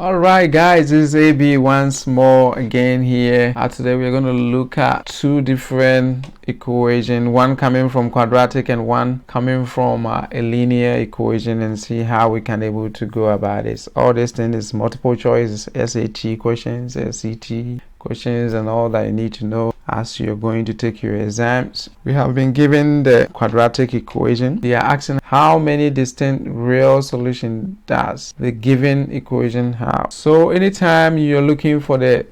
Alright guys, this is AB once more again here. Today we're going to look at two different equations, one coming from quadratic and one coming from a linear equation, and see how we can able to go about this. All this thing is multiple choice, SAT questions, SCT questions, and all that you need to know as you're going to take your exams. We have been given the quadratic equation. They are asking how many distinct real solutions does the given equation have. So anytime you're looking for the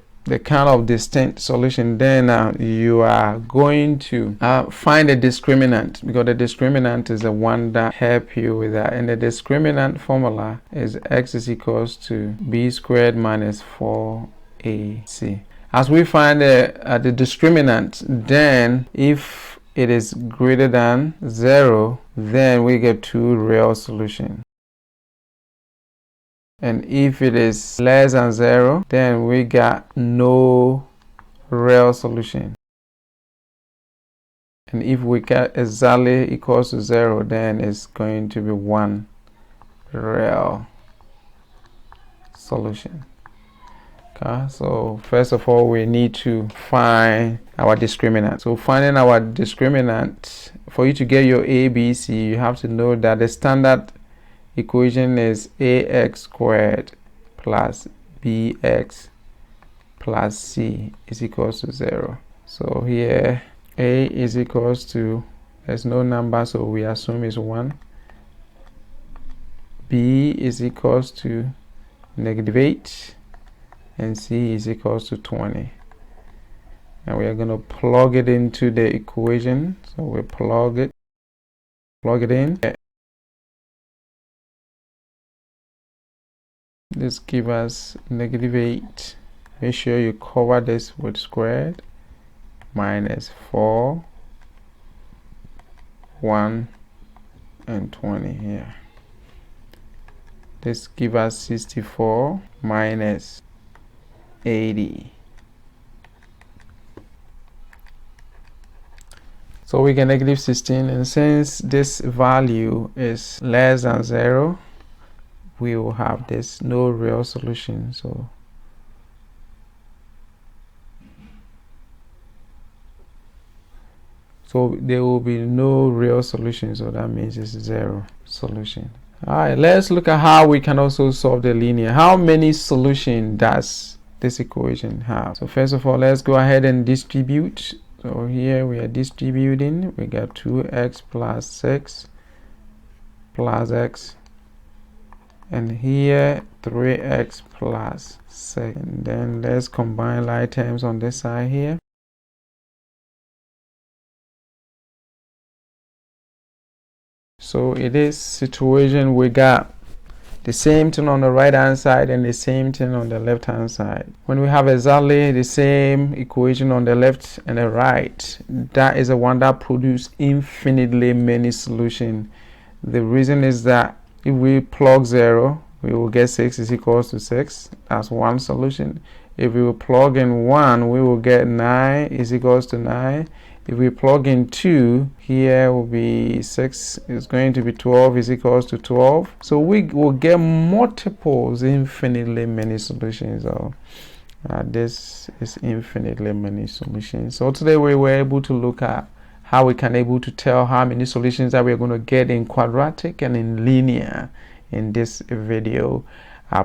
kind of distinct solution, then you are going to find a discriminant, because the discriminant is the one that help you with that. And the discriminant formula is x is equals to b squared minus 4ac. As we find the discriminant, then if it is greater than 0, then we get two real solutions. And if it is less than 0, then we got no real solution. And if we get exactly equals to 0, then it's going to be one real solution. Okay, so first of all, we need to find our discriminant. So finding our discriminant, for you to get your A, B, C, you have to know that the standard equation is ax squared plus bx plus c is equals to 0. So here a is equals to, there's no number, so we assume it's 1. B is equals to -8. And c is equals to 20. And we are going to plug it into the equation. So we plug it in. This gives us -8. Make sure you cover this with squared. Minus 4, 1, and 20 here. This gives us 64 minus 80. So we get -16, and since this value is less than 0, we will have this no real solution. So there will be no real solution, so that means it's 0 solution. Alright, let's look at how we can also solve the linear. How many solutions does this equation have? So first of all, let's go ahead and distribute. So here we are distributing. We got 2x plus 6 plus x, and here 3x plus 6. And then let's combine like terms on this side here. So in this situation, we got the same thing on the right hand side and the same thing on the left hand side. When we have exactly the same equation on the left and the right, that is the one that produces infinitely many solutions. The reason is that if we plug 0, we will get 6 is equals to 6. That's one solution. If we will plug in 1, we will get 9 is equals to 9. If we plug in 2, here will be 6 is going to be 12 is equals to 12. So we will get multiples, infinitely many solutions. So this is infinitely many solutions. So today we were able to look at how we can able to tell how many solutions that we're going to get in quadratic and in linear in this video.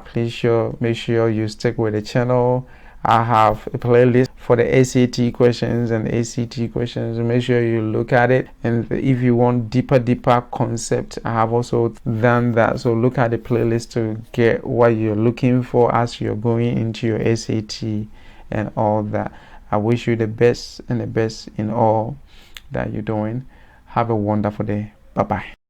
Please make sure you stick with the channel. I have a playlist for the SAT questions and ACT questions. Make sure you look at it, and if you want deeper concept, I have also done that. So look at the playlist to get what you're looking for as you're going into your SAT and all that. I wish you the best and the best in all that you're doing. Have a wonderful day. Bye bye.